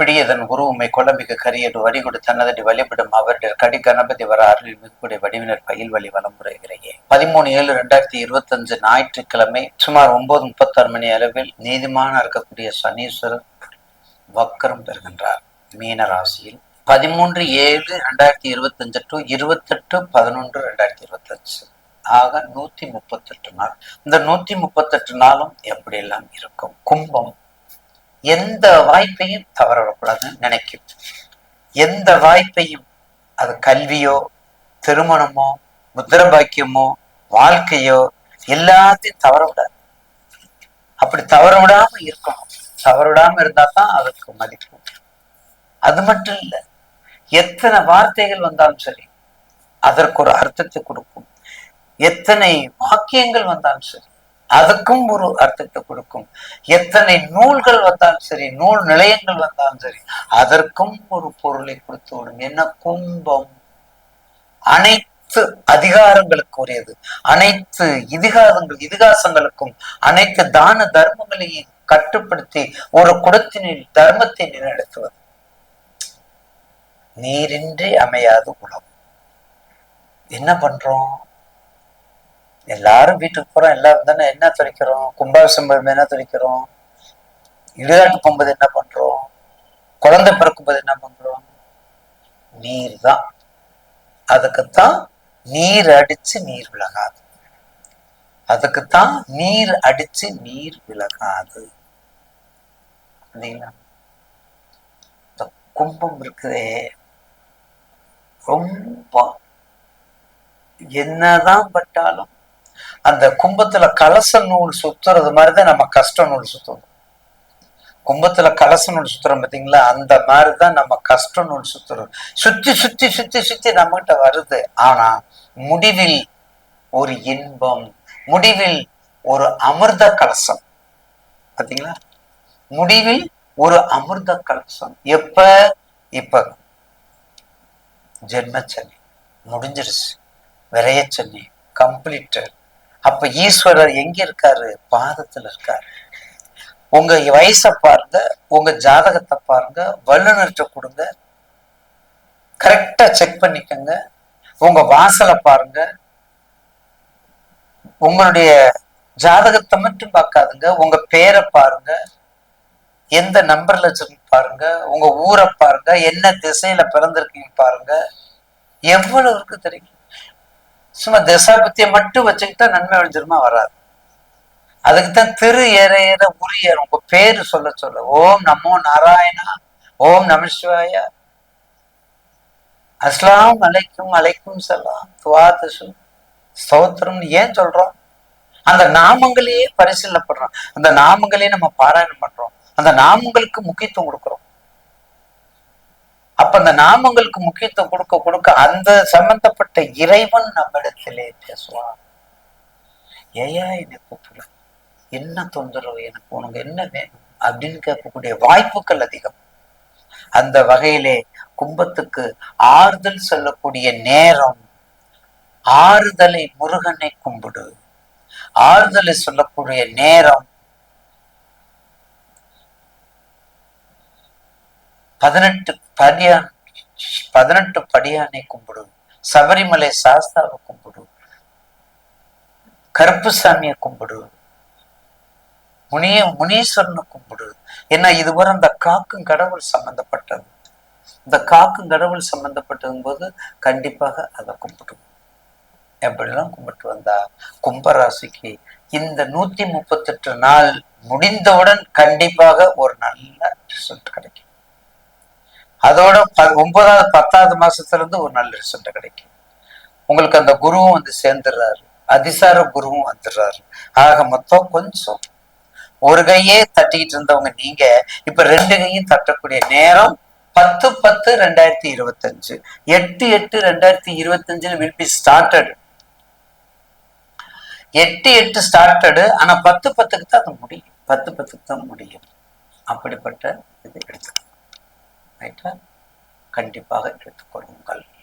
இப்படி இதன் குரு உண்மை கொலமிகு கரியடு வடிகொடு தன்னதடி வழிபடும் அவருடைய கடி கணபதி வர அருளில் மிகக்கூடிய வடிவினர் பயில் வழி வலமுறைகிறையே 13/7/2025 ஞாயிற்றுக்கிழமை சுமார் 9:36 மணி அளவில் நீதிமான இருக்கக்கூடிய சனீஸ்வரர் வக்கரம் பெறுகின்றார் மீன ராசியில். 13/7/2025 to 28/11/2025 ஆக 138 நாள். இந்த 138 நாளும் எப்படி எல்லாம் இருக்கும்? கும்பம் எந்த வாய்ப்பையும் தவறவிடக்கூடாதுன்னு நினைக்கும். எந்த வாய்ப்பையும், அது கல்வியோ திருமணமோ முத்திர பாக்கியமோ வாழ்க்கையோ எல்லாத்தையும் தவற விடாது. அப்படி தவற விடாம இருக்கணும். தவற விடாம இருந்தா தான் அதுக்கு மதிப்பு. அது மட்டும் இல்ல, எத்தனை வார்த்தைகள் வந்தாலும் சரி அதற்கு ஒரு அர்த்தத்தை கொடுக்கும். எத்தனை வாக்கியங்கள் வந்தாலும் சரி அதுக்கும் ஒரு அர்த்தத்தை கொடுக்கும். எத்தனை நூல்கள் வந்தாலும் சரி, நூல் நிலையங்கள் வந்தாலும் சரி, அதற்கும் ஒரு பொருளை கொடுத்து விடும். என்ன? கும்பம் அனைத்து அதிகாரங்களுக்கு உரியது. அனைத்து இதிகாசங்களுக்கும் அனைத்து தான தர்மங்களையும் கட்டுப்படுத்தி ஒரு குடத்தினில் தர்மத்தை நிலைநிறுத்துவது. நீரின்றி அமையாது உலகம். என்ன பண்றோம்? எல்லாரும் வீட்டுக்கு போறோம், எல்லாரும் தானே என்ன துடைக்கிறோம்? கும்பாபிஷேகம் என்ன துடைக்கிறோம்? இடுகாட்டு போகும்போது என்ன பண்றோம்? குழந்தை பிறக்கும்போது என்ன பண்றோம்? நீர் தான். அதுக்குத்தான் நீர் அடிச்சு நீர் விலகாது. அதுக்குத்தான் நீர் அடிச்சு நீர் விலகாது. இந்த கும்பம் இருக்குதே, ரொம்ப என்னதான் பட்டாலும் அந்த கும்பத்துல கலச நூல் சுத்துறது மாதிரிதான் நம்ம கஷ்ட நூல் சுத்துறோம். கும்பத்துல கலச நூல் சுத்துறோம் பாத்தீங்களா? அந்த மாதிரிதான் நம்ம கஷ்ட நூல் சுத்துறோம். சுத்தி சுத்தி சுத்தி சுத்தி நம்மகிட்ட வருது. ஆனா முடிவில் ஒரு இன்பம், முடிவில் ஒரு அமிர்த கலசம். பாத்தீங்களா? முடிவில் ஒரு அமிர்த கலசம். இப்ப ஜென்மச்சனி முடிஞ்சிருச்சு, விரையச்சனி கம்ப்ளீட்டட். அப்ப ஈஸ்வரர் எங்க இருக்காரு? பாதத்துல இருக்காரு. உங்க வயசை பாருங்க, உங்க ஜாதகத்தை பாருங்க, வல்லுநர்கிட்ட கொடுங்க, கரெக்டா செக் பண்ணிக்கோங்க. உங்க வாசலை பாருங்க, உங்களுடைய ஜாதகத்தை மட்டும் பார்க்காதுங்க, உங்க பேரை பாருங்க, எந்த நம்பர்ல பாருங்க, உங்க ஊரை பாருங்க, என்ன திசையில பிறந்திருக்கீங்க பாருங்க. எவ்வளவு இருக்கு தெரியும்? சும்மா தசாபத்திய மட்டும் வச்சுக்கிட்டா நன்மை அடைஞ்சிருமா? வராது. அதுக்குத்தான் திரு ஏற ஏற உரிய உங்க பேரு சொல்ல சொல்ல ஓம் நமோ நாராயணா, ஓம் நம சிவாய, அஸ்லாம் அலைக்கும் அலைக்கும் சலாம் துவாதசு ஸ்தோத்திரம் ஏன் சொல்றோம்? அந்த நாமங்களையே பரிசீலனைப்படுறோம். அந்த நாமங்களையே நம்ம பாராயணம் பண்றோம். அந்த நாமங்களுக்கு முக்கியத்துவம் கொடுக்கிறோம். அப்ப அந்த நாமங்களுக்கு முக்கியத்துவம் கொடுக்க கொடுக்க அந்த சம்பந்தப்பட்ட இறைவன் நம்மிடத்திலே பேசுவான். ஏயா என்னை கூப்பிட, என்ன தொந்தரவு, எனக்கு உனக்கு என்ன வேணும் அப்படின்னு கேட்கக்கூடிய வாய்ப்புகள் அதிகம். அந்த வகையிலே கும்பத்துக்கு ஆறுதல் சொல்லக்கூடிய நேரம். ஆறுதலை முருகனை கும்பிடு. ஆறுதலை சொல்லக்கூடிய நேரம் 18 படியானை கும்பிடு, சபரிமலை சாஸ்தாவை கும்பிடு, கருப்புசாமியை கும்பிடு, முனீஸ்வரனை கும்பிடு. ஏன்னா இதுவரை அந்த காக்கும் கடவுள் சம்பந்தப்பட்டது. இந்த காக்கும் கடவுள் சம்பந்தப்பட்டதும் போது கண்டிப்பாக அதை கும்பிடும். எப்படிலாம் கும்பிட்டு வந்தா கும்பராசிக்கு இந்த 138 நாள் முடிந்தவுடன் கண்டிப்பாக ஒரு நல்ல ரிசல்ட் கிடைக்கும். அதோட 9வது 10வது மாசத்துல இருந்து ஒரு நல்ல ரிசல்ட் கிடைக்கும். உங்களுக்கு அந்த குருவும் வந்து சேர்ந்துடுறாரு, அதிசார குருவும் வந்துடுறாரு. ஆக மொத்தம் கொஞ்சம் ஒரு கையே தட்டிக்கிட்டு இருந்தவங்க நீங்க இப்ப 2 கையும் தட்டக்கூடிய நேரம் 10/10/2025, 8/8/2025 will be started. 8/8 ஸ்டார்டடு. ஆனா 10/10க்கு தான் அது முடியும். 10/10க்கு தான் முடியும். அப்படிப்பட்ட இது எடுத்துக்கலாம். ரைட்டா? கண்டிப்பாக எடுத்துக்கொள்ளுங்கள்.